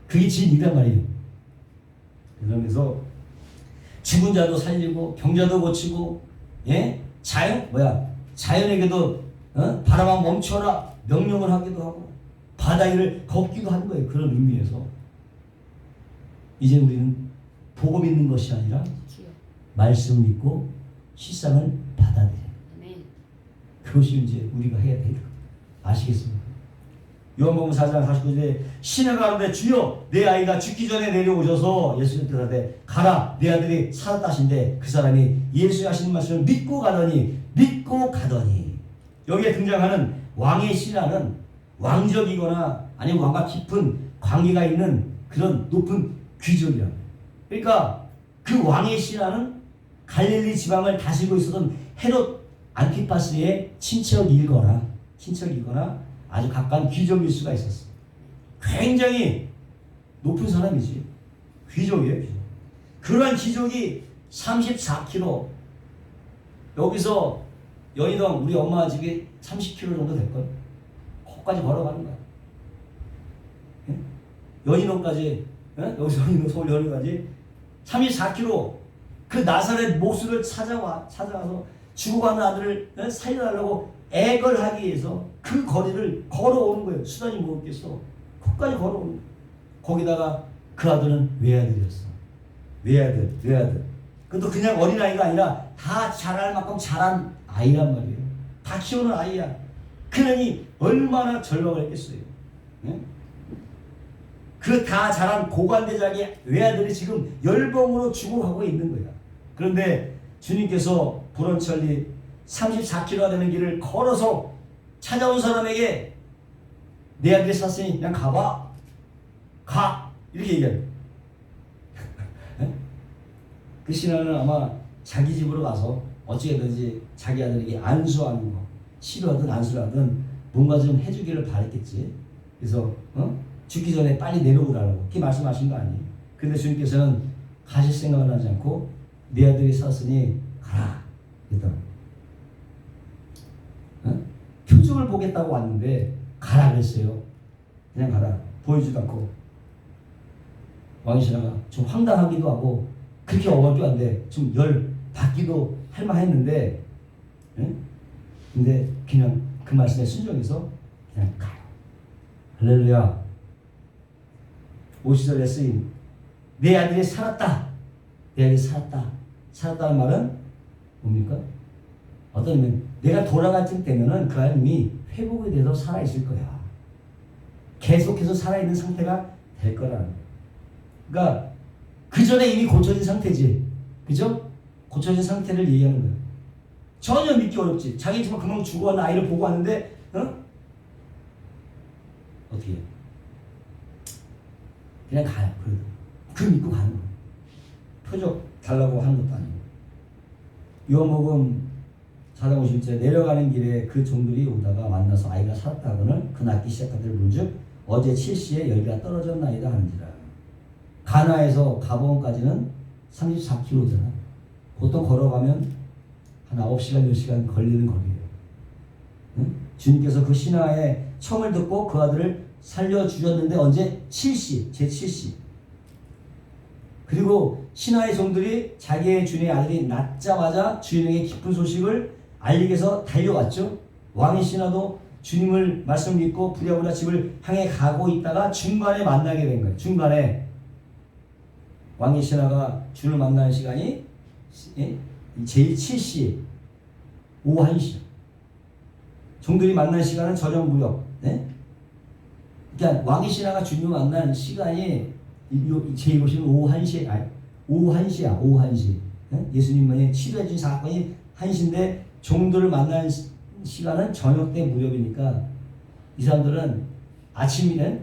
그게 진이란 말이에요. 그러면서 죽은 자도 살리고 병자도 고치고, 예? 자연에게도 바람아 멈춰라 명령을 하기도 하고 바다 위를 걷기도 하는 거예요. 그런 의미에서 이제 우리는 보고 믿는 것이 아니라 말씀을 믿고 실상을 받아들여요. 그것이 이제 우리가 해야 될 것. 아시겠습니까? 요한복음 4장 49절에 시내가 가로되 주여 내 아이가 죽기 전에 내려오셔서 예수님 대답하되 가라 내 아들이 살았다 하신데 그 사람이 예수의 하시는 말씀을 믿고 가더니 여기에 등장하는 왕의 신하는 왕적이거나 아니면 왕과 깊은 관계가 있는 그런 높은 귀족이야. 그러니까 그 왕의 신하는 갈릴리 지방을 다스리고 있었던 헤롯 안티파스의 친척이거나 아주 가까운 귀족일 수가 있었어. 굉장히 높은 사람이지. 귀족이에요. 귀족. 그러한 귀족이 34km 여기서 연희동 우리 엄마 집이 30km 정도 될걸. 거기까지 걸어가는 거야. 예? 연희동까지 여기서 연희동 서울 연희동까지 34km 그 나사렛 목수를 찾아와서 죽어가는 아들을 살려달라고 애걸하기 위해서 그 거리를 걸어오는 거예요. 수단이 뭐겠어. 끝까지 걸어오는 거예요. 거기다가 그 아들은 외아들이었어. 외아들. 그것도 그냥 어린아이가 아니라 다 자랄 만큼 자란 아이란 말이에요. 다 키우는 아이야. 그러니 얼마나 절망을 했겠어요. 네? 그 다 자란 고관대장의 외아들이 지금 열병으로 죽어가고 있는 거야. 그런데 주님께서 불원천리 34km가 되는 길을 걸어서 찾아온 사람에게 내 아들이 샀으니 그냥 가봐. 가. 이렇게 얘기해요. 그 신하는 아마 자기 집으로 가서 어찌든지 자기 아들에게 안수하는 거, 치료하든 안수하든 뭔가 좀 해주기를 바랬겠지. 그래서 죽기 전에 빨리 내려오라고 그렇게 말씀하신 거 아니에요. 근데 주님께서는 가실 생각을 하지 않고 내 아들이 샀으니 가라 그랬더니 표정을 보겠다고 왔는데 가라 그랬어요. 그냥 가라. 보이지도 않고 왕의 신하가 좀 황당하기도 하고 그렇게 어렵기도 한데 좀 열 받기도 할만했는데 근데 그냥 그 말씀에 순종해서 그냥 가요. 할렐루야. 50절에 쓰인 내 아들이 살았다. 내 아들이 살았다. 살았다는 말은 뭡니까? 어떤 의미는 내가 돌아갈 쯤 되면은 그 아이이 회복이 돼서 살아있을 거야. 계속해서 살아있는 상태가 될 거라는 거야. 그러니까 그 전에 이미 고쳐진 상태지. 그죠? 고쳐진 상태를 얘기하는 거야. 전혀 믿기 어렵지. 자기 정말 금방 죽어가는 아이를 보고 왔는데 어떻게 해? 그냥 가요. 그래도 그 믿고 가는 거야. 표적 달라고 하는 것도 아니고. 요한복음 4장 50절 내려가는 길에 그 종들이 오다가 만나서 아이가 살았다고는 그 낳기 시작하들 문즉 어제 7시에 열기가 떨어졌나이다 하는지라. 가나에서 가버온까지는 34km잖아. 보통 걸어가면 한 9시간 10시간 걸리는 거리예요. 응? 주님께서 그 신하의 청을 듣고 그 아들을 살려주셨는데 언제? 7시, 제7시. 그리고 신하의 종들이 자기의 주인의 아들이 낳자마자 주인에게 기쁜 소식을 알리기 위해서 달려왔죠. 왕의 신하도 주님을 말씀 믿고 부랴부랴 집을 향해 가고 있다가 중간에 만나게 된 거예요. 중간에 왕의 신하가 주를 만나는 시간이 제일 7시, 오후 1시. 종들이 만나는 시간은 저녁 무렵. 네? 그러니까 왕의 신하가 주님을 만나는 시간이 제일 보시면 오후 1시, 오후 1시야, 오후 1시. 네? 예수님만이 치료해 준 사건이 1시인데 종들을 만나는 시간은 저녁 때 무렵이니까 이 사람들은 아침이네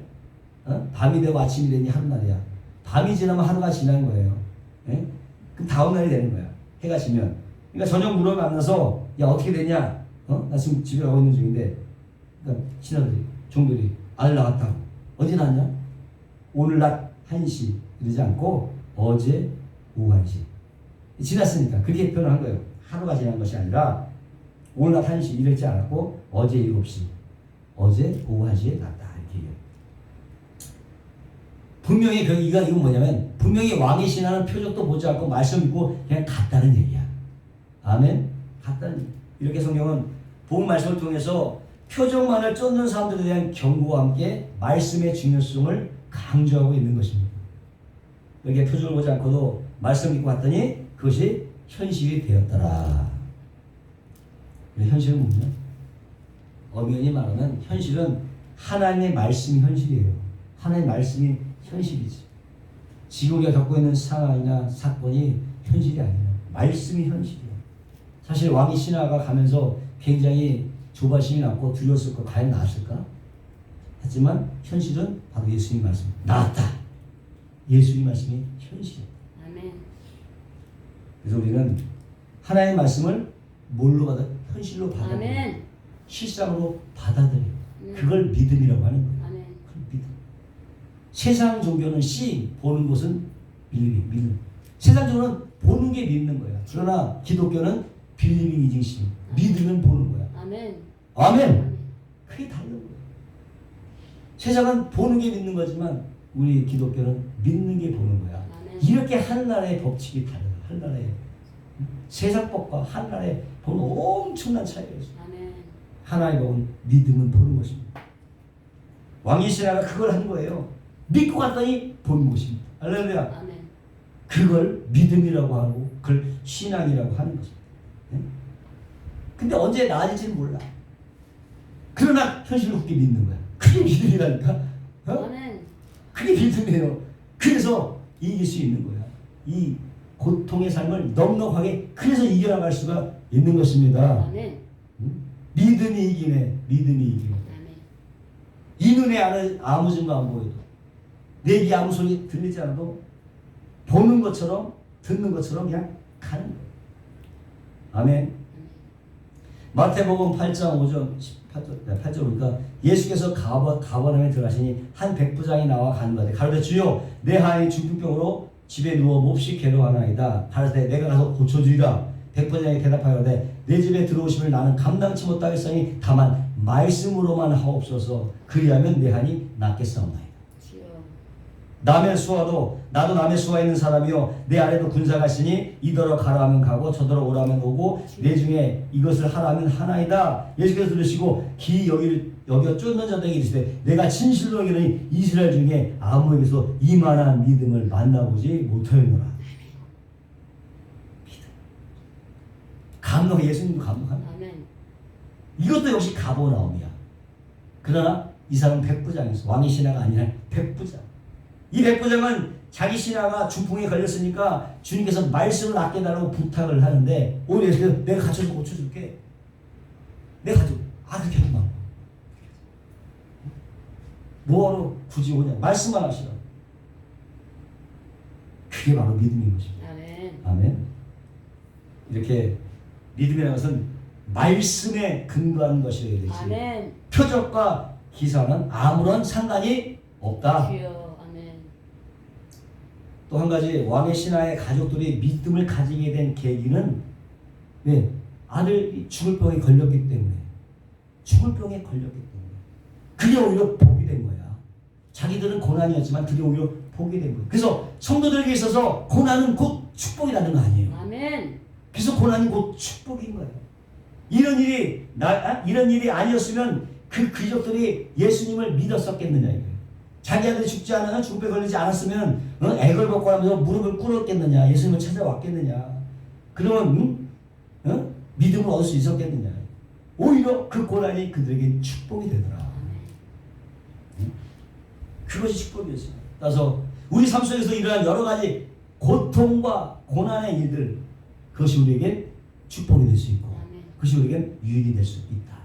밤이 되고 아침이 되니 하루날이야. 밤이 지나면 하루가 지난 거예요. 예? 그럼 다음 날이 되는 거야. 해가 지면. 그러니까 저녁 무렵에 만나서 야 어떻게 되냐? 나 지금 집에 가고 있는 중인데, 그러니까 신하들이 종들이 아들 나갔다고. 어디 나왔냐? 오늘 낮 1시 이러지 않고 어제 오후 1시. 지났으니까 그렇게 표현한 거예요. 하루가 지난 것이 아니라 오늘 낮 1시 이랬지 않았고 어제 7시, 어제 오후 1시에 났다 이렇게 얘기해요. 분명히 이건 뭐냐면 분명히 왕의 신하는 표적도 보지 않고 말씀 믿고 그냥 갔다는 얘기야. 아멘. 갔다는 얘기. 이렇게 성경은 본 말씀을 통해서 표적만을 쫓는 사람들에 대한 경고와 함께 말씀의 중요성을 강조하고 있는 것입니다. 이렇게 표적을 보지 않고도 말씀 믿고 갔더니 그것이 현실이 되었더라. 현실은 뭐냐? 엄연히 말하면 현실은 하나님의 말씀이 현실이에요. 하나님의 말씀이 현실이지. 지금 우리가 겪고 있는 상황이나 사건이 현실이 아니에요. 말씀이 현실이에요. 사실 왕이 신하가 가면서 굉장히 조바심이 났고 두려웠을 거 과연 나았을까? 하지만 현실은 바로 예수님 말씀. 나았다. 예수님 말씀이 현실이에요. 아멘. 그래서 우리는 하나님의 말씀을 뭘로 받아? 현실로 받아들여요. 아멘. 실상으로 받아들여요. 그걸 믿음이라고 하는 거예요. 아멘. 그걸 믿음. 세상 종교는 보는 것은 믿음. 세상 종교는 보는 게 믿는 거야. 그러나 기독교는 빌리빙 이징심. 믿으면 보는 거야. 아멘. 아멘. 그게 다른 거예요. 세상은 보는 게 믿는 거지만 우리 기독교는 믿는 게 보는 거야. 아멘. 이렇게 하나나라의 법칙이 다르다. 하나나라의 세상 법과 하나나라의 법은 엄청난 차이가 있어요. 아멘. 하나의 법은 믿음은 보는 것입니다. 왕이 신하가 그걸 한 거예요. 믿고 갔더니 본 것입니다. 할렐루야. 아멘. 그걸 믿음이라고 하고 그걸 신앙이라고 하는 것입니다. 네? 근데 언제 나아질지는 몰라. 그러나 현실로 그렇게 믿는 거야. 그게 믿음이라니까. 아멘. 그게 믿음이에요. 그래서 이길 수 있는 거야. 이 고통의 삶을 넉넉하게 그래서 이겨나갈 수가 있는 것입니다. 아멘. 믿음이 이기네. 믿음이 이기네. 아멘. 이 눈에 아무 증거 안 보여도 내 귀에 아무 소리 들리지 않아도 보는 것처럼 듣는 것처럼 그냥 가는 거예요. 아멘. 마태복음 8장 5절 8절 보니까 예수께서 가버나움에 들어가시니 한 백부장이 나와 가는거되 가로되 주여 내 하인이 중풍병으로 집에 누워 몹시 괴로워하나이다. 가로되 내가 가서 고쳐주리라. 백부장이 대답하여되 내 집에 들어오심을 나는 감당치 못하겠으니 다만 말씀으로만 하옵소서. 그리하면 내 한이 낫겠사옵나이다. 남의 수하도 나도 남의 수하에 있는 사람이요 내 아래도 군사가 있으니 이더러 가라 하면 가고 저더러 오라 하면 오고 내 중에 이것을 하라 하면 하나이다. 예수께서 들으시고 기 여겨 쫓는 자들에게 이르시되 내가 진실로 여기는 이스라엘 중에 아무에게서 이만한 믿음을 만나보지 못하였노라. 믿음. 감동. 예수님도 감동합니다. 아멘. 이것도 역시 가버나움이야. 그러나 이 사람은 백부장이었어. 왕의 신하가 아니라 백부장. 이 백부장은 자기 신하가 중풍에 걸렸으니까 주님께서 말씀을 아껴달라고 부탁을 하는데 오히려 내가 갇혀서 고쳐줄게. 내가 가지고 그렇게 하지 마. 뭐하러 굳이 오냐. 말씀만 하시라. 그게 바로 믿음인 것입니다. 아멘. 아멘. 이렇게 믿음이라는 것은 말씀에 근거하는 것이어야 되지. 아멘. 표적과 기사는 아무런 상관이 없다. 주여. 아멘. 또 한 가지 왕의 신하의 가족들이 믿음을 가지게 된 계기는 아들이 죽을 병에 걸렸기 때문에 그게 오히려 복이 된 거야. 자기들은 고난이었지만 그게 오히려 복이 된 거야. 그래서 성도들에게 있어서 고난은 곧 축복이라는 거 아니에요. 아멘. 그래서 고난이 곧 축복인 거예요. 이런 일이 아니었으면 그 귀족들이 예수님을 믿었었겠느냐 이거예요. 자기 아들이 죽지 않으면 죽음에 걸리지 않았으면 액을 벗고 하면서 무릎을 꿇었겠느냐. 예수님을 찾아왔겠느냐. 그러면 믿음을 얻을 수 있었겠느냐. 오히려 그 고난이 그들에게 축복이 되더라. 그것이 축복이었어요. 따라서 우리 삶 속에서 일어난 여러 가지 고통과 고난의 일들, 그것이 우리에게 축복이 될 수 있고 그것이 우리에게 유익이 될 수 있다.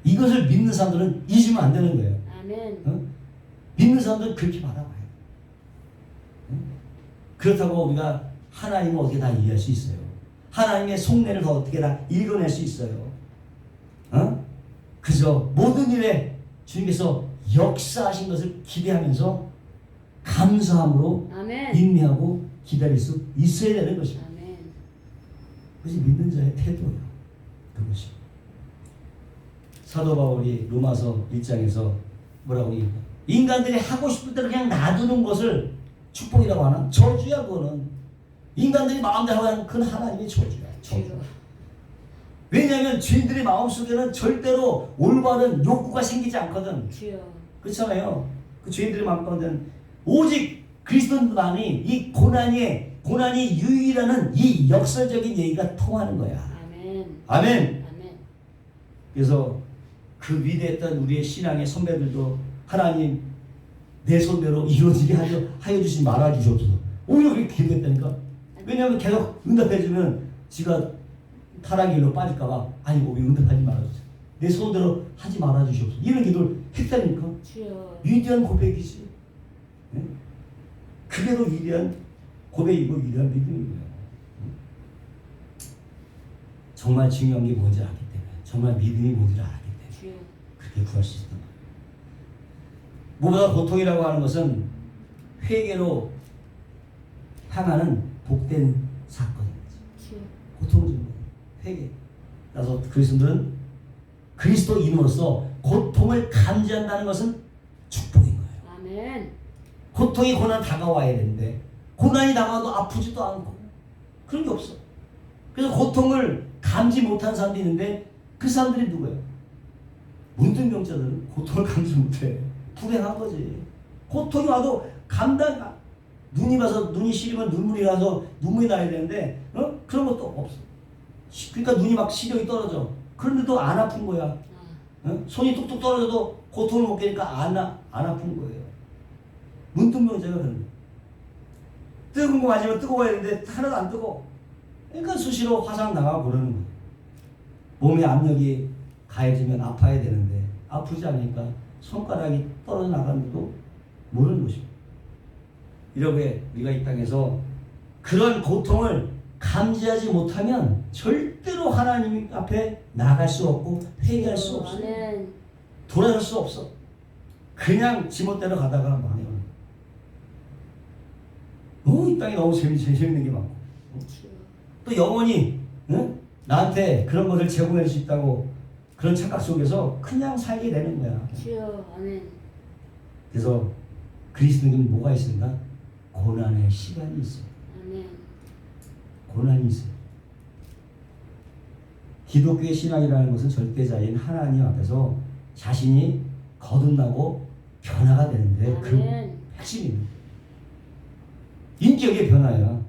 이것을 믿는 사람들은 잊으면 안 되는 거예요. 아멘. 믿는 사람들은 그렇게 바라봐요. 그렇다고 우리가 하나님을 어떻게 다 이해할 수 있어요? 하나님의 속내를 더 어떻게 다 읽어낼 수 있어요? 그저 모든 일에 주님께서 역사하신 것을 기대하면서 감사함으로 아멘. 인내하고 기다릴 수 있어야 되는 것입니다. 아멘. 그것이 믿는 자의 태도예요. 그것이. 사도 바울이 로마서 1장에서 뭐라고 얘기합니까? 인간들이 하고 싶을 대로 그냥 놔두는 것을 축복이라고 하나? 저주야. 그거는 인간들이 마음대로 하는 그건 하나님의 저주야. 저주. 왜냐하면 죄인들의 마음속에는 절대로 올바른 욕구가 생기지 않거든. 주여. 그렇잖아요. 그 죄인들의 마음 가운데는 오직 그리스도만이 이 고난이 유일하는 이 역설적인 얘기가 통하는 거야. 아멘. 아멘. 아멘. 그래서 그 위대했던 우리의 신앙의 선배들도 하나님 내 손대로 이루어지게 하여 주시 말아 주시옵소서. 오히려 그렇게 기도했다니까. 왜냐하면 계속 응답해주면 지가 타락의 길로 빠질까봐 아니 왜 응답하지 말아주세요. 내 손대로 하지 말아주시옵소서. 이런 기도를 했다니까. 주여. 위대한 고백이지. 네? 그게 더 위대한 고백이고 위대한 믿음이고요. 정말 중요한 게 뭔지 알기 때문에, 정말 믿음이 뭔지를 알기 때문에 주여. 그렇게 구할 수 있단 말이에요. 무엇보다 고통이라고 하는 것은 회개로 향하는 복된 사건입니다. 주여. 고통을 주는 거예요. 회개. 그래서 그리스도인들은 그리스도인으로서 고통을 감지한다는 것은 축복인 거예요. 아멘. 고통이 고난 다가와야 되는데 고난이 다가와도 아프지도 않고 그런 게 없어. 그래서 고통을 감지 못한 사람들이 있는데 그 사람들이 누구예요? 문둥병자들은 고통을 감지 못해. 불행한 거지. 고통이 와도 눈이 와서 눈이 시리면 눈물이 나서 눈물이 나야 되는데 그런 것도 없어. 그러니까 눈이 막 시력이 떨어져. 그런데도 안 아픈 거야. 손이 뚝뚝 떨어져도 고통을 못 깨니까 안 아픈 거예요. 문둥병자가 그런 거예요. 뜨거운 거 맞으면 뜨거워야 되는데 하나도 안 뜨거워. 그러니까 수시로 화상 나가고 그러는 거예요. 몸에 압력이 가해지면 아파야 되는데 아프지 않으니까 손가락이 떨어져 나가는데도 모르는 것입니다. 이렇게 우리가 이 땅에서 그런 고통을 감지하지 못하면 절대로 하나님 앞에 나갈 수 없고 회개할 수 없어요. 아멘. 돌아설 수 없어. 그냥 지멋대로 가다가 망해요. 이 땅에 너무 재밌는 게 많고 또 영원히 나한테 그런 것을 제공할 수 있다고 그런 착각 속에서 그냥 살게 되는 거야. 주여. 아멘. 그래서 그리스도인은 뭐가 있습니까? 고난의 시간이 있어요. 아멘. 고난이 있어요. 기독교의 신앙이라는 것은 절대자인 하나님 앞에서 자신이 거듭나고 변화가 되는데 아멘. 그 핵심입니다. 인격의 변화야.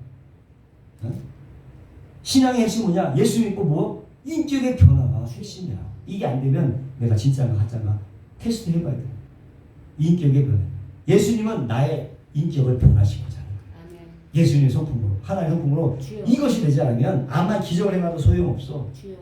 신앙의 핵심은 뭐냐? 예수 믿고 뭐? 인격의 변화가 핵심이야. 이게 안 되면 내가 진짜인가 가짜인가 테스트 해봐야 돼. 인격의 변화. 예수님은 나의 인격을 변화시키잖아. 예수님의 성품으로, 하나님의 성품으로 주여. 이것이 되지 않으면 아마 기적을 행해도 소용없어. 주여.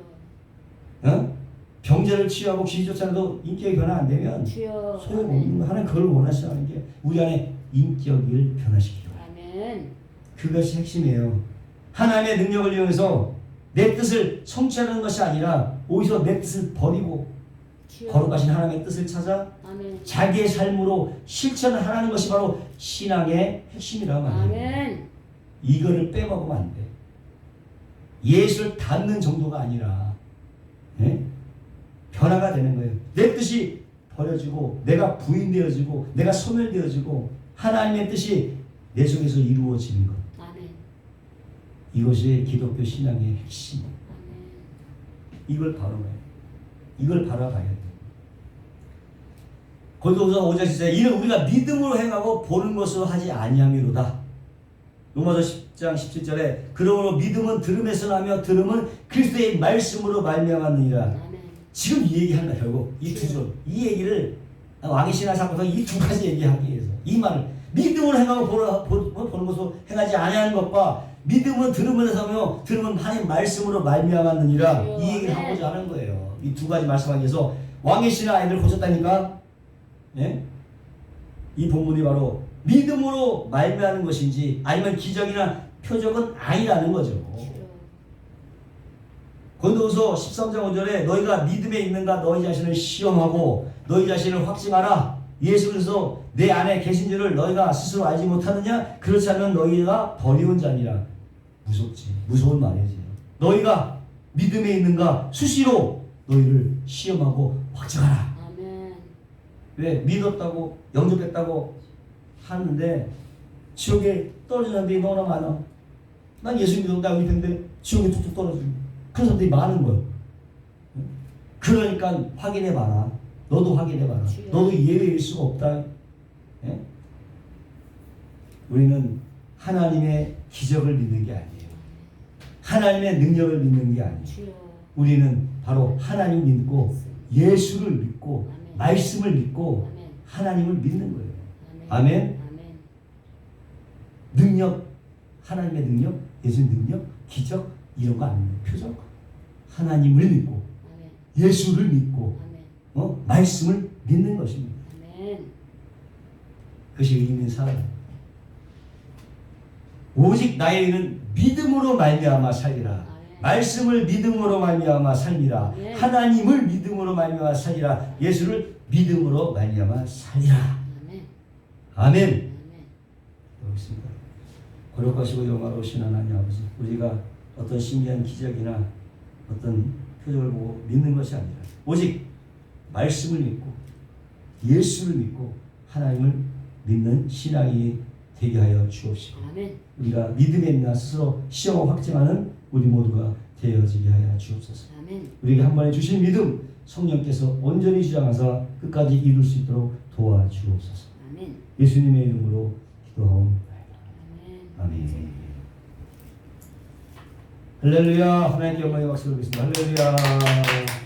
병자를 치유하고 귀신 쫓아내도 인격이 변화 안 되면 주여. 소용없는 거. 하나님 그걸 원하시는 게 우리 안에 인격을 변화시키고. 아멘. 그것이 핵심이에요. 하나님의 능력을 이용해서 내 뜻을 성취하는 것이 아니라 오히려 내 뜻을 버리고 주여. 거룩하신 하나님의 뜻을 찾아 아멘. 자기의 삶으로 실천을 하는 것이 바로 신앙의 핵심이란 말이에요. 아멘. 이거를 빼먹으면 안 돼. 예수를 닮는 정도가 아니라 변화가 되는 거예요. 내 뜻이 버려지고 내가 부인되어지고 내가 소멸되어지고 하나님의 뜻이 내 속에서 이루어지는 것. 아멘. 이것이 기독교 신앙의 핵심. 아멘. 이걸 바라봐요. 이걸 바라봐야 돼요. 고린도후서 5장 10절에 이는 우리가 믿음으로 행하고 보는 것으로 하지 아니함이로다. 로마서 10장 17절에 그러므로 믿음은 들음에서 나며 들음은 그리스도의 말씀으로 말미암았느니라. 아멘. 지금 이 얘기하는 거야. 결국 이 두 줄. 이 얘기를 왕의 신앙 사건에서 이 두 가지 얘기하기 위해서 이 말을 믿음으로 행하고 보는 것으로 행하지 아니하는 것과 믿음은 들음에서 나며 들음은 하나님 말씀으로 말미암았느니라. 이 얘기를 하고자 하는 거예요. 이 두 가지 말씀하기 위해서 왕의 신앙 아이들 고쳤다니까. 예? 이 본문이 바로 믿음으로 말미암는 것인지 아니면 기적이나 표적은 아니라는 거죠. 주여. 고린도후서 13장 5절에 너희가 믿음에 있는가 너희 자신을 시험하고 너희 자신을 확증하라. 예수 그리스도 내 안에 계신 줄을 너희가 스스로 알지 못하느냐? 그렇지 않으면 너희가 버리운 자니라. 무섭지. 무서운 말이지. 너희가 믿음에 있는가 수시로 너희를 시험하고 확증하라. 아멘. 왜? 믿었다고 영접했다고 하는데 지옥에 떨어지는 사람들이 너무나 많아. 난 예수 믿었다 믿는데 지옥에 툭툭 떨어지고 그런 사람들이 많은 거예요. 그러니까 확인해봐라. 너도 확인해봐라. 너도 예외일 수가 없다. 예? 우리는 하나님의 기적을 믿는 게 아니에요. 하나님의 능력을 믿는 게 아니에요. 주여. 우리는 바로 하나님 믿고 예수를 믿고 아멘. 말씀을 믿고 아멘. 하나님을 믿는 거예요. 아멘. 아멘. 아멘. 능력, 하나님의 능력, 예수의 능력, 기적 이런 거 아닙니다. 표적. 하나님을 믿고 아멘. 예수를 믿고 아멘. 말씀을 믿는 것입니다. 아멘. 그것이 의미 있는 삶. 오직 나의 의는 믿음으로 말미암아 살리라. 아멘. 말씀을 믿음으로 말미암아 살리라. 아멘. 하나님을 믿음으로 말미암아 살리라. 예수를 믿음으로 말미암아 살리라. 아멘. 아멘. 아멘. 그렇습니다. 거룩하시고 영화로우신 하나님 아버지, 우리가 어떤 신기한 기적이나 어떤 표적을 보고 믿는 것이 아니라 오직 말씀을 믿고 예수를 믿고 하나님을 믿는 신앙이 되게 하여 주옵시고 아멘. 우리가 믿음에 있나 스스로 시험을 확증하는 우리 모두가 되어지게 하여 주옵소서. 아멘. 우리에게 한 번에 주신 믿음 성령께서 온전히 주장하사 끝까지 이룰 수 있도록 도와주옵소서. 아멘. 예수님의 이름으로 기도하옵나이다. 아멘. 아멘. 할렐루야. 하나님께 영광의 박수를 드리겠습니다. 할렐루야.